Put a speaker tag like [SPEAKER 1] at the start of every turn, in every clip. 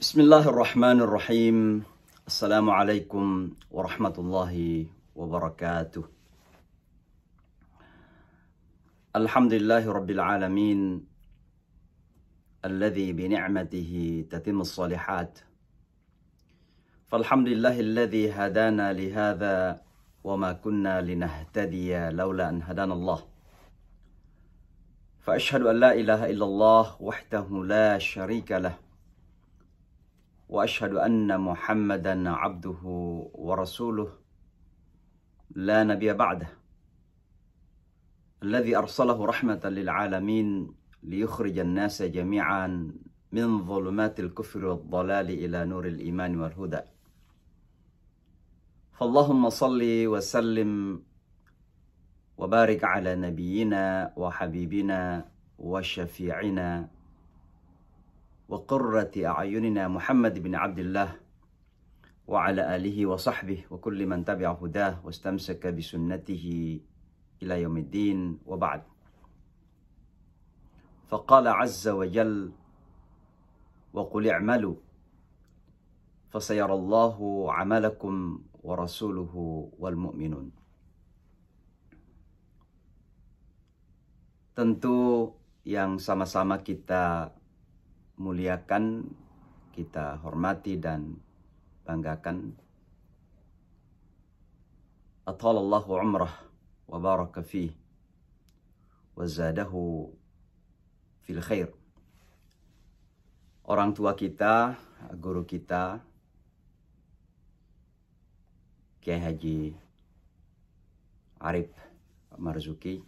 [SPEAKER 1] Bismillahirrahmanirrahim. Assalamualaikum warahmatullahi wabarakatuh. Alhamdulillahi rabbil alamin, alladhi bini'matihi tatimmus salihat. Falhamdulillahi alladhi hadana lihadha wa ma kunna linahtadiya laula an hadana Allah. Fa ashhadu an la ilaha illallah wahdahu la syarika lah. Wa ashhadu anna Muhammadan abduhu wa rasuluh la nabiyya ba'dah. Alladhi arsalahu rahmatan lil alamin liyukhrijan nasa jami'an min dhulumatil kufri wad dhalali ila nuril iman wal huda. Fallahumma salli wa sallim wa barik ala nabiyyina wa habibina wa syafi'ina wa qurrati a'yunina Muhammad bin Abdullah wa ala alihi wa sahbihi wa kulli man tabi'a hudah wa istamsaka bi sunnatihi ila yaumiddin wa ba'd. Faqala azza wa jal wa qul i'malu fasayarallahu 'amalakum wa rasuluhu wal mu'minun. Tentu yang sama-sama kita muliakan, kita hormati dan banggakan, atalallahu umrah wa baraka fih wa zadahu fil khair. Orang tua kita, guru kita, Kiai Haji Arif Marzuki,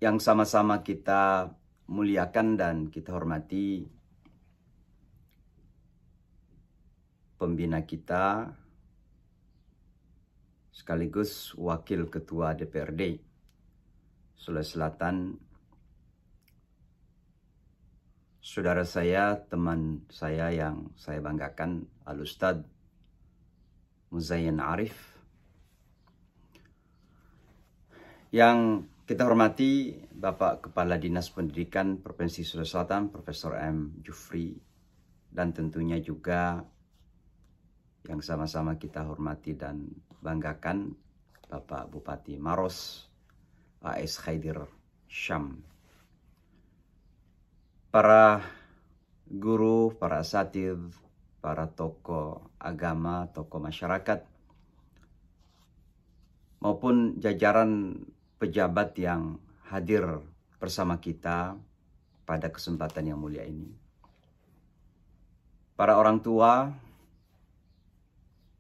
[SPEAKER 1] yang sama-sama kita muliakan dan kita hormati, pembina kita sekaligus wakil ketua DPRD Sulawesi Selatan, saudara saya, teman saya yang saya banggakan, Al-Ustadz Muzayyin Arif, yang kita hormati Bapak Kepala Dinas Pendidikan Provinsi Sulawesi Selatan, Profesor M. Jufri, dan tentunya juga yang sama-sama kita hormati dan banggakan Bapak Bupati Maros, A.S. Khaidir Syam. Para guru, para asatidz, para tokoh agama, tokoh masyarakat, maupun jajaran pejabat yang hadir bersama kita pada kesempatan yang mulia ini. Para orang tua,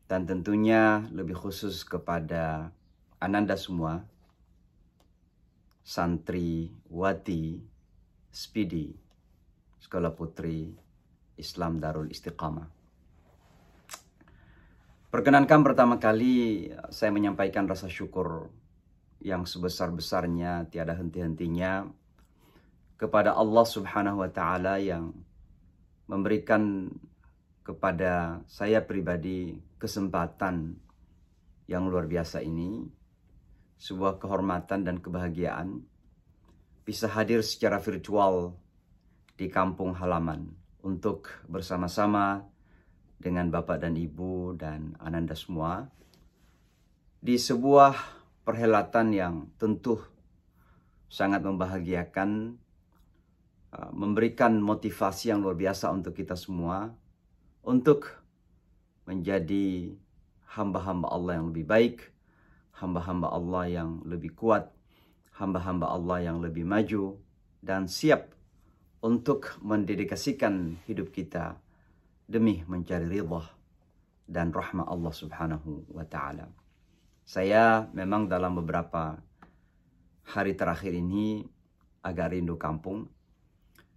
[SPEAKER 1] dan tentunya lebih khusus kepada Ananda semua, santri, wati, spidi, Sekolah Putri Islam Darul Istiqamah. Perkenankan pertama kali saya menyampaikan rasa syukur yang sebesar-besarnya, tiada henti-hentinya, kepada Allah Subhanahu wa Ta'ala yang memberikan kepada saya pribadi kesempatan yang luar biasa ini, sebuah kehormatan dan kebahagiaan bisa hadir secara virtual di kampung halaman untuk bersama-sama dengan Bapak dan Ibu dan Ananda semua di sebuah perhelatan yang tentu sangat membahagiakan, memberikan motivasi yang luar biasa untuk kita semua untuk menjadi hamba-hamba Allah yang lebih baik, hamba-hamba Allah yang lebih kuat, hamba-hamba Allah yang lebih maju, dan siap untuk mendedikasikan hidup kita demi mencari ridha dan rahmat Allah Subhanahu wa Ta'ala. Saya memang dalam beberapa hari terakhir ini agak rindu kampung,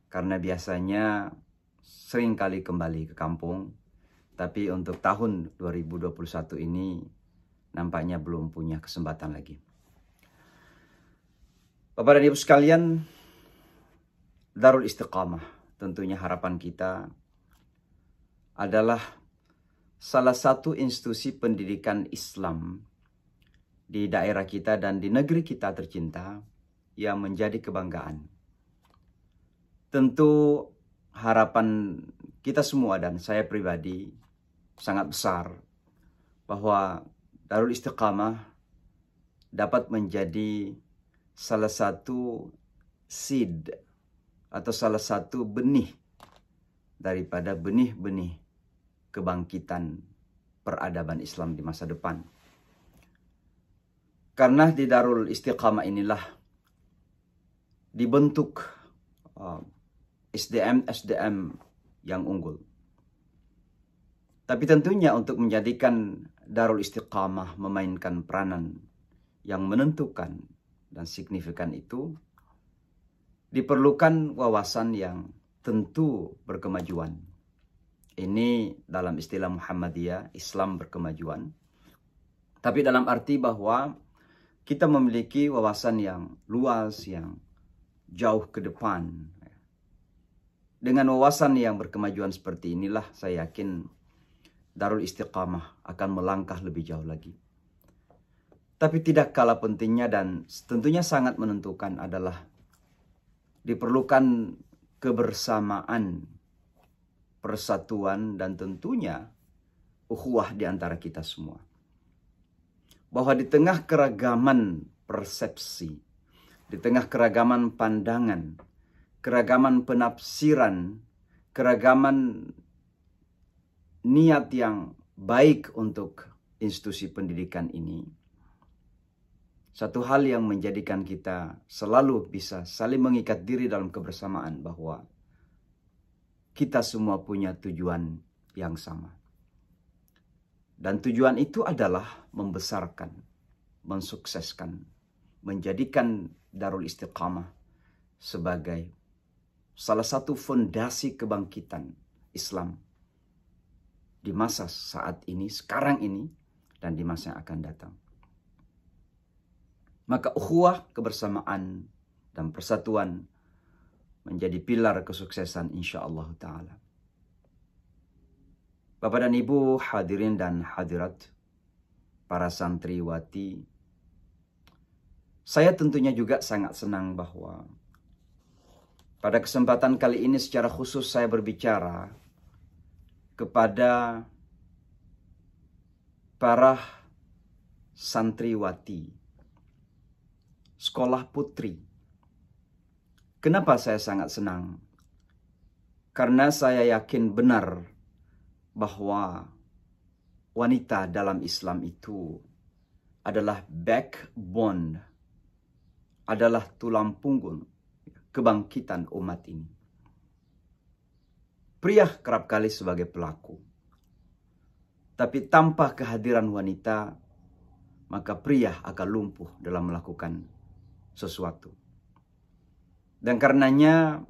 [SPEAKER 1] karena biasanya sering kali kembali ke kampung, tapi untuk tahun 2021 ini nampaknya belum punya kesempatan lagi. Bapak dan Ibu sekalian, Darul Istiqamah, tentunya harapan kita adalah salah satu institusi pendidikan Islam di daerah kita dan di negeri kita tercinta yang menjadi kebanggaan. Tentu harapan kita semua dan saya pribadi sangat besar bahwa Darul Istiqamah dapat menjadi salah satu seed atau salah satu benih daripada benih-benih kebangkitan peradaban Islam di masa depan. Karena di Darul Istiqamah inilah dibentuk SDM yang unggul. Tapi tentunya untuk menjadikan Darul Istiqamah memainkan peranan yang menentukan dan signifikan itu, diperlukan wawasan yang tentu berkemajuan. Ini dalam istilah Muhammadiyah, Islam berkemajuan. Tapi dalam arti bahwa kita memiliki wawasan yang luas, yang jauh ke depan. Dengan wawasan yang berkemajuan seperti inilah saya yakin Darul Istiqamah akan melangkah lebih jauh lagi. Tapi tidak kalah pentingnya dan tentunya sangat menentukan adalah diperlukan kebersamaan, persatuan, dan tentunya ukhuwah di antara kita semua. Bahwa di tengah keragaman persepsi, di tengah keragaman pandangan, keragaman penafsiran, keragaman niat yang baik untuk institusi pendidikan ini, satu hal yang menjadikan kita selalu bisa saling mengikat diri dalam kebersamaan bahwa kita semua punya tujuan yang sama. Dan tujuan itu adalah membesarkan, mensukseskan, menjadikan Darul Istiqamah sebagai salah satu fondasi kebangkitan Islam di masa saat ini, sekarang ini, dan di masa yang akan datang. Maka ukhuwah, kebersamaan, dan persatuan menjadi pilar kesuksesan insyaAllah ta'ala. Bapak dan Ibu hadirin dan hadirat, para santriwati, saya tentunya juga sangat senang bahwa pada kesempatan kali ini secara khusus saya berbicara kepada para santriwati sekolah putri. Kenapa saya sangat senang? Karena saya yakin benar bahwa wanita dalam Islam itu adalah backbone, adalah tulang punggung kebangkitan umat ini. Pria kerap kali sebagai pelaku. Tapi tanpa kehadiran wanita, maka pria akan lumpuh dalam melakukan sesuatu. Dan karenanya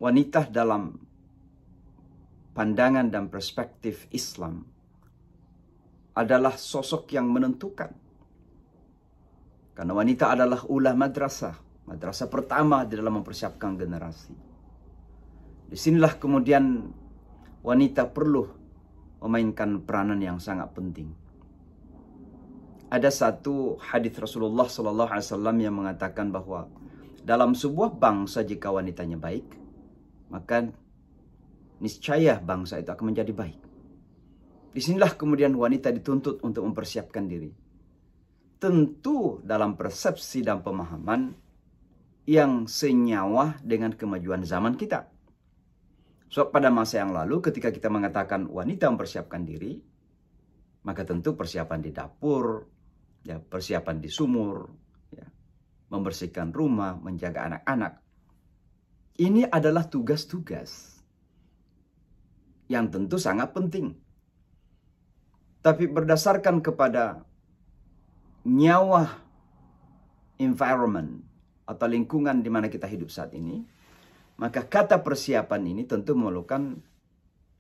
[SPEAKER 1] wanita dalam pandangan dan perspektif Islam adalah sosok yang menentukan. Karena wanita adalah ulah madrasah pertama di dalam mempersiapkan generasi. Disinilah kemudian wanita perlu memainkan peranan yang sangat penting. Ada satu hadis Rasulullah SAW yang mengatakan bahwa dalam sebuah bangsa jika wanitanya baik, maka niscaya bangsa itu akan menjadi baik. Disinilah kemudian wanita dituntut untuk mempersiapkan diri. Tentu dalam persepsi dan pemahaman yang senyawa dengan kemajuan zaman kita. So, pada masa yang lalu ketika kita mengatakan wanita mempersiapkan diri, maka tentu persiapan di dapur, ya, persiapan di sumur, ya, membersihkan rumah, menjaga anak-anak. Ini adalah tugas-tugas yang tentu sangat penting. Tapi berdasarkan kepada nyawa environment atau lingkungan di mana kita hidup saat ini, maka kata persiapan ini tentu memerlukan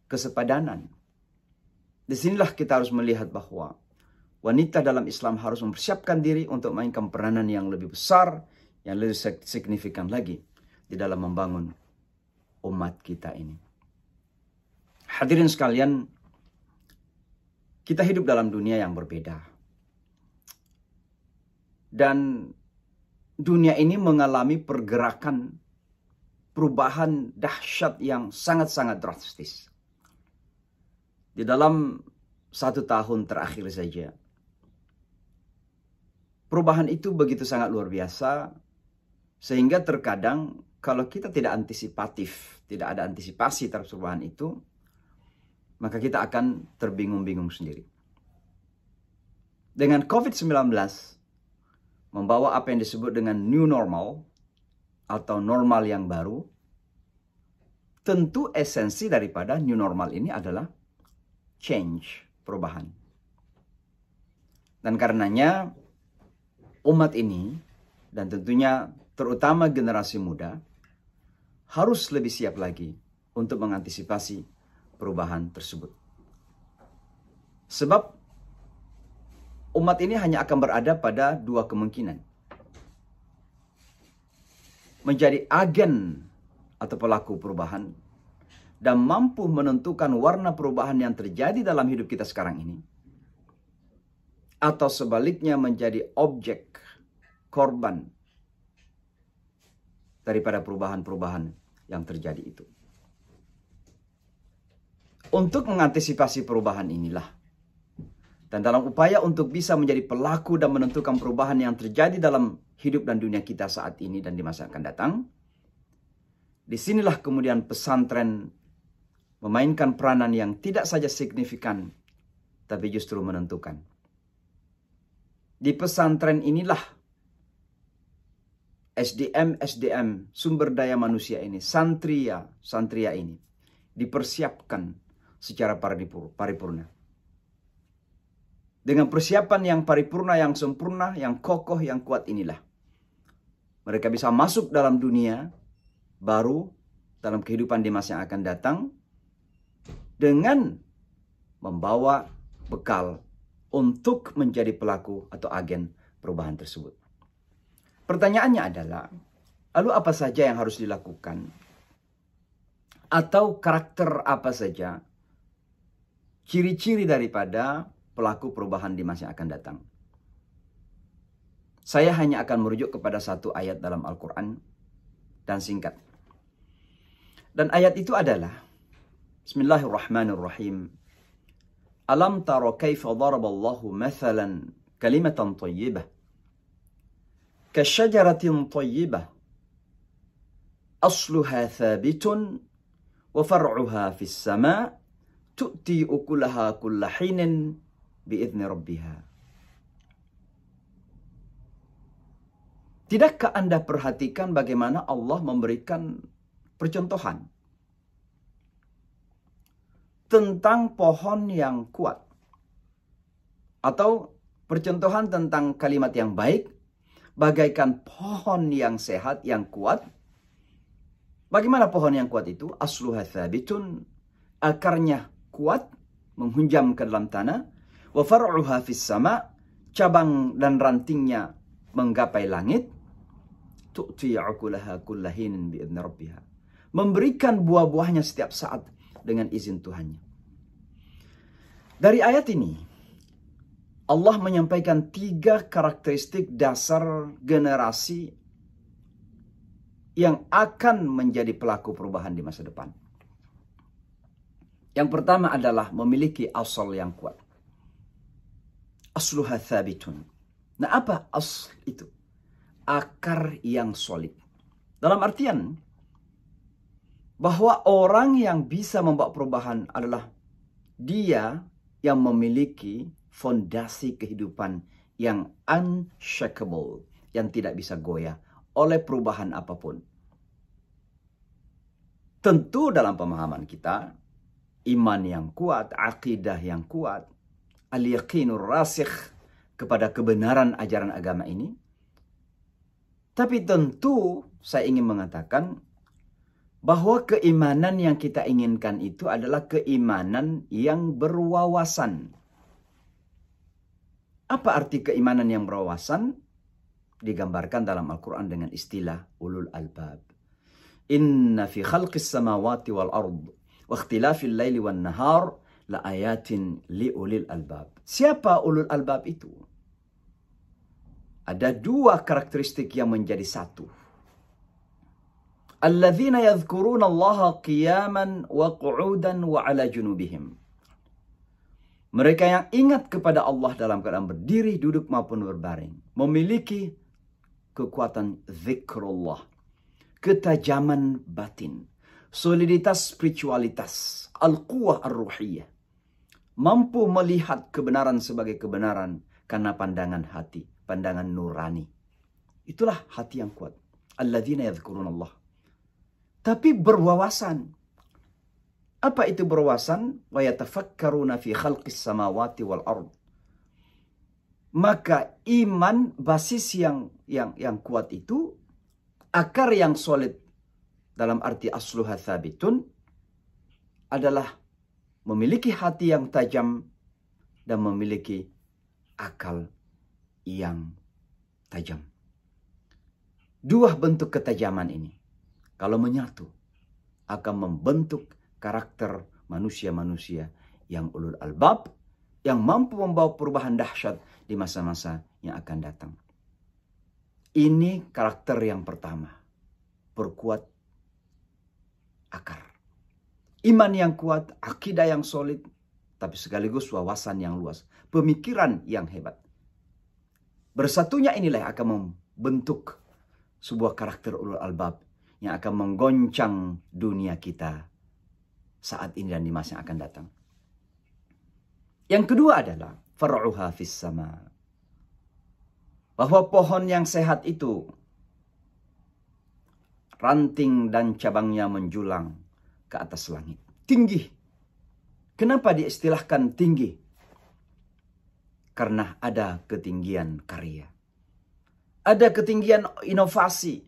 [SPEAKER 1] kesepadanan. Disinilah kita harus melihat bahwa wanita dalam Islam harus mempersiapkan diri untuk memainkan peranan yang lebih besar, yang lebih signifikan lagi di dalam membangun umat kita ini. Hadirin sekalian, kita hidup dalam dunia yang berbeda. Dan dunia ini mengalami pergerakan perubahan dahsyat yang sangat-sangat drastis. Di dalam 1 tahun terakhir saja, perubahan itu begitu sangat luar biasa, sehingga terkadang kalau kita tidak antisipatif, tidak ada antisipasi terhadap perubahan itu, maka kita akan terbingung-bingung sendiri. Dengan COVID-19 membawa apa yang disebut dengan new normal atau normal yang baru, tentu esensi daripada new normal ini adalah change, perubahan. Dan karenanya umat ini, dan tentunya terutama generasi muda, harus lebih siap lagi untuk mengantisipasi perubahan tersebut. Sebab umat ini hanya akan berada pada 2 kemungkinan. Menjadi agen atau pelaku perubahan dan mampu menentukan warna perubahan yang terjadi dalam hidup kita sekarang ini. Atau sebaliknya menjadi objek, korban daripada perubahan-perubahan yang terjadi itu. Untuk mengantisipasi perubahan inilah, dan dalam upaya untuk bisa menjadi pelaku dan menentukan perubahan yang terjadi dalam hidup dan dunia kita saat ini dan di masa akan datang, disinilah kemudian pesantren memainkan peranan yang tidak saja signifikan, tapi justru menentukan. Di pesantren inilah SDM sumber daya manusia ini, santria ini dipersiapkan secara paripurna. Dengan persiapan yang paripurna, yang sempurna, yang kokoh, yang kuat inilah mereka bisa masuk dalam dunia baru, dalam kehidupan di masa yang akan datang, dengan membawa bekal untuk menjadi pelaku atau agen perubahan tersebut. Pertanyaannya adalah, lalu apa saja yang harus dilakukan? Atau karakter apa saja ciri-ciri daripada pelaku perubahan di masa yang akan datang? Saya hanya akan merujuk kepada 1 ayat dalam Al-Quran dan singkat. Dan ayat itu adalah, Bismillahirrahmanirrahim. Alam tara kaifa daraballahu mathalan kalimatan tayyibah kasyajaratin tayyibah asluha thabitun wa far'uha fis sama' tu'ti ukulaha kulla hinin bi'izni rabbiha. Tidakkah Anda perhatikan bagaimana Allah memberikan percontohan tentang pohon yang kuat, atau percontohan tentang kalimat yang baik bagaikan pohon yang sehat, yang kuat. Bagaimana pohon yang kuat itu? Asluha thabitun, akarnya kuat, menghunjam ke dalam tanah. Wa far'uha fis sama', cabang dan rantingnya menggapai langit. Tu'ti ukulaha kulla hinin bi'idzni rabbiha, memberikan buah-buahnya setiap saat dengan izin Tuhannya. Dari ayat ini, Allah menyampaikan 3 karakteristik dasar generasi yang akan menjadi pelaku perubahan di masa depan. Yang pertama adalah memiliki asal yang kuat. Asluha thabitun. Nah, apa asal itu? Akar yang solid. Dalam artian bahwa orang yang bisa membawa perubahan adalah dia yang memiliki fondasi kehidupan yang unshakable, yang tidak bisa goyah oleh perubahan apapun. Tentu dalam pemahaman kita, iman yang kuat, akidah yang kuat, al-yaqinur rasikh kepada kebenaran ajaran agama ini. Tapi tentu saya ingin mengatakan bahwa keimanan yang kita inginkan itu adalah keimanan yang berwawasan. Apa arti keimanan yang berwawasan? Digambarkan dalam Al-Quran dengan istilah ulul albab. Inna fi khalqis samawati wal ard wa ikhtilafil laili wan nahar la ayatin li ulil albab. Siapa ulul albab itu? Ada 2 karakteristik yang menjadi satu. Alladzina yadhkuruna Allaha qiyaman wa qu'udan wa ala junubihim. Mereka yang ingat kepada Allah dalam keadaan berdiri, duduk maupun berbaring, memiliki kekuatan zikrullah, ketajaman batin, soliditas spiritualitas, al-quwah ar-ruhiyah, mampu melihat kebenaran sebagai kebenaran karena pandangan hati, pandangan nurani. Itulah hati yang kuat. Alladzina yadhkuruna Allah. Tapi berwawasan. Apa itu berwawasan? Wa yatafakkaruna fi khalqis samawati wal ard. Maka iman, basis yang kuat itu, akar yang solid dalam arti asluha thabitun, adalah memiliki hati yang tajam dan memiliki akal yang tajam. Dua bentuk ketajaman ini, kalau menyatu, akan membentuk karakter manusia-manusia yang ulul albab, yang mampu membawa perubahan dahsyat di masa-masa yang akan datang. Ini karakter yang pertama, perkuat akar. Iman yang kuat, akidah yang solid, tapi sekaligus wawasan yang luas, pemikiran yang hebat. Bersatunya inilah yang akan membentuk sebuah karakter ulul albab yang akan menggoncang dunia kita saat ini dan di masa yang akan datang. Yang kedua adalah far'uha fis sama. Bahwa pohon yang sehat itu ranting dan cabangnya menjulang ke atas langit. Tinggi. Kenapa diistilahkan tinggi? Karena ada ketinggian karya. Ada ketinggian inovasi.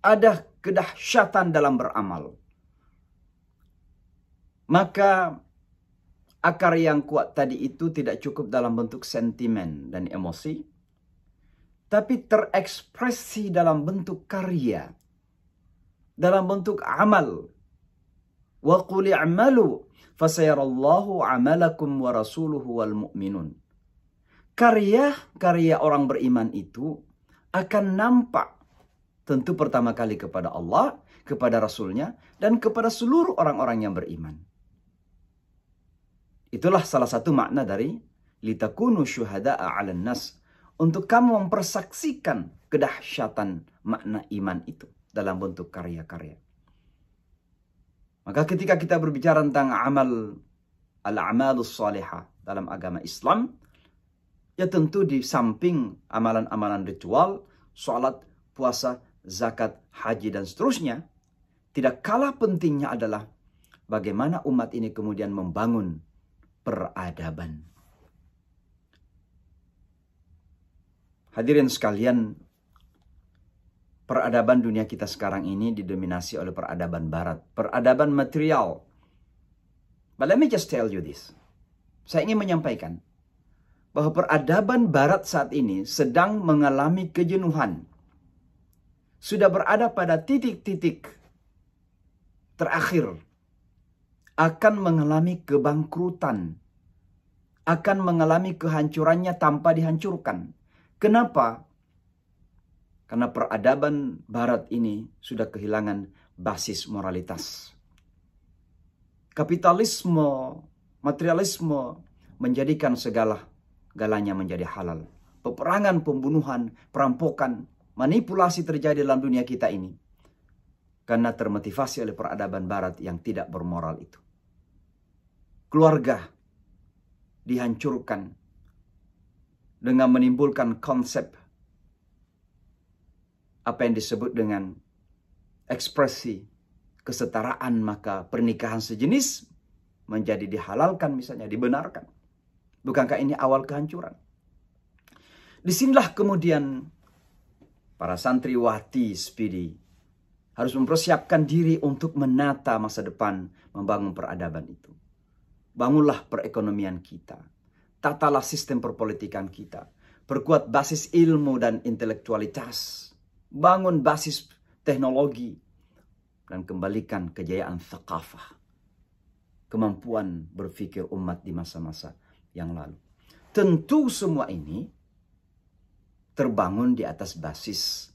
[SPEAKER 1] Ada kedahsyatan dalam beramal. Maka akar yang kuat tadi itu tidak cukup dalam bentuk sentimen dan emosi, tapi terekspresi dalam bentuk karya, dalam bentuk amal. Wa qul i'malu fasayarallahu 'amalakum wa rasuluhu wal mu'minun. Karya-karya orang beriman itu akan nampak tentu pertama kali kepada Allah, kepada Rasulnya, dan kepada seluruh orang-orang yang beriman. Itulah salah satu makna dari litakunu syuhada'a 'alan nas, untuk kamu mempersaksikan kedahsyatan makna iman itu dalam bentuk karya-karya. Maka ketika kita berbicara tentang al-a'malus salihah dalam agama Islam, ya tentu di samping amalan-amalan ritual, sholat, puasa, zakat, haji, dan seterusnya, tidak kalah pentingnya adalah bagaimana umat ini kemudian membangun peradaban. Hadirin sekalian, peradaban dunia kita sekarang ini didominasi oleh peradaban barat, peradaban material. But let me just tell you this. Saya ingin menyampaikan bahwa peradaban barat saat ini sedang mengalami kejenuhan. Sudah berada pada titik-titik terakhir. Akan mengalami kebangkrutan. Akan mengalami kehancurannya tanpa dihancurkan. Kenapa? Karena peradaban barat ini sudah kehilangan basis moralitas. Kapitalisme, materialisme menjadikan galanya menjadi halal. Peperangan, pembunuhan, perampokan, manipulasi terjadi dalam dunia kita ini karena termotivasi oleh peradaban barat yang tidak bermoral itu. Keluarga dihancurkan dengan menimbulkan konsep apa yang disebut dengan ekspresi kesetaraan, maka pernikahan sejenis menjadi dihalalkan, misalnya dibenarkan. Bukankah ini awal kehancuran? Disinilah kemudian para santriwati SPD harus mempersiapkan diri untuk menata masa depan, membangun peradaban itu. Bangunlah perekonomian kita. Tatalah sistem perpolitikan kita. Perkuat basis ilmu dan intelektualitas. Bangun basis teknologi. Dan kembalikan kejayaan thaqafah. Kemampuan berpikir umat di masa-masa yang lalu. Tentu semua ini terbangun di atas basis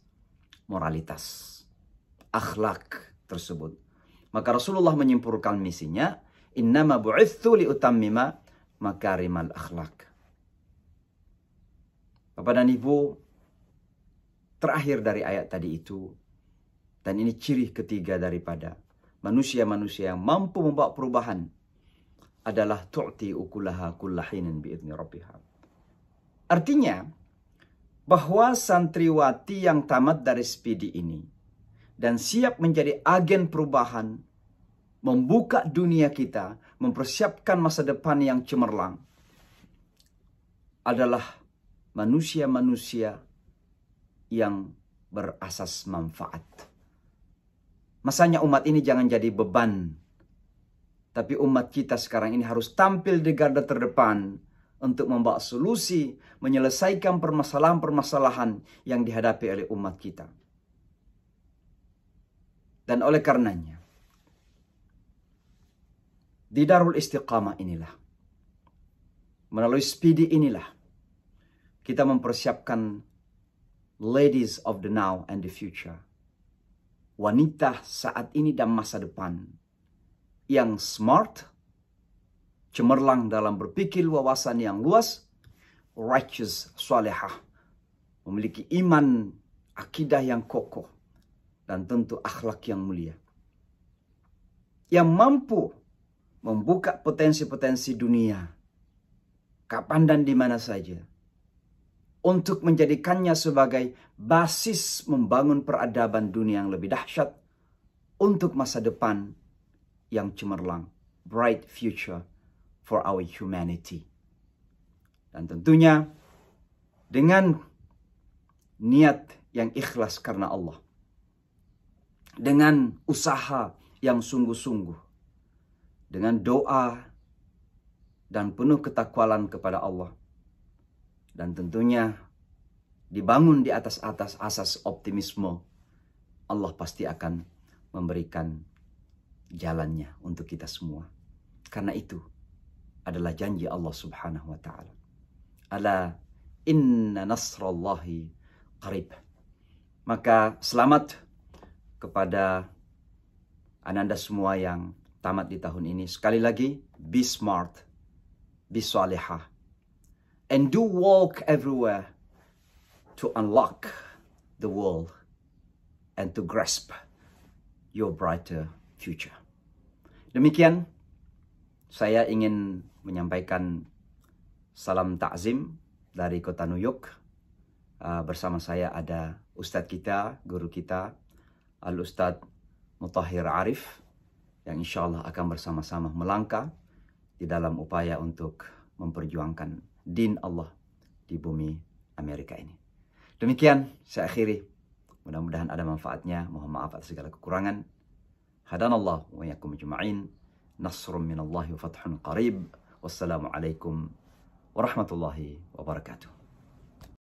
[SPEAKER 1] moralitas. akhlak tersebut. Maka Rasulullah menyimpulkan misinya, innama bu'ithu liutammima makarimal akhlak. Bapak dan Ibu, terakhir dari ayat tadi itu, dan ini ciri ketiga daripada manusia-manusia yang mampu membawa perubahan, adalah tu'ti ukulaha kullahinin bi'idni rabbiha. Artinya, bahwa santriwati yang tamat dari Spidi ini dan siap menjadi agen perubahan, membuka dunia kita, mempersiapkan masa depan yang cemerlang, adalah manusia-manusia yang berasas manfaat. Masanya umat ini jangan jadi beban, tapi umat kita sekarang ini harus tampil di garda terdepan untuk membawa solusi, menyelesaikan permasalahan-permasalahan yang dihadapi oleh umat kita. Dan oleh karenanya, di Darul Istiqamah inilah, melalui Spidi inilah, kita mempersiapkan ladies of the now and the future. Wanita saat ini dan masa depan yang smart, cemerlang dalam berpikir, wawasan yang luas, righteous, salihah, memiliki iman, akidah yang kokoh, dan tentu akhlak yang mulia. Yang mampu membuka potensi-potensi dunia, kapan dan di mana saja, untuk menjadikannya sebagai basis membangun peradaban dunia yang lebih dahsyat untuk masa depan yang cemerlang, bright future for our humanity. Dan tentunya dengan niat yang ikhlas karena Allah, dengan usaha yang sungguh-sungguh, dengan doa dan penuh ketakwalan kepada Allah, dan tentunya dibangun di atas asas optimisme, Allah pasti akan memberikan jalannya untuk kita semua. Karena itu adalah janji Allah Subhanahu wa ta'ala. Ala inna nasrallahi qarib. Maka selamat kepada ananda semua yang tamat di tahun ini. Sekali lagi, be smart, be salihah, and do walk everywhere to unlock the world and to grasp your brighter future. Demikian, saya ingin menyampaikan salam takzim dari kota New York. Bersama saya ada Ustadz kita, guru kita, Al-Ustadz Mutahhir Arif, yang insya Allah akan bersama-sama melangkah di dalam upaya untuk memperjuangkan din Allah di bumi Amerika ini. Demikian saya akhiri. Mudah-mudahan ada manfaatnya. Mohon maaf atas segala kekurangan. Hadanallah wa iyyakum ajma'in. Nasrun minallahi wa fathun qarib. Wassalamualaikum warahmatullahi wabarakatuh.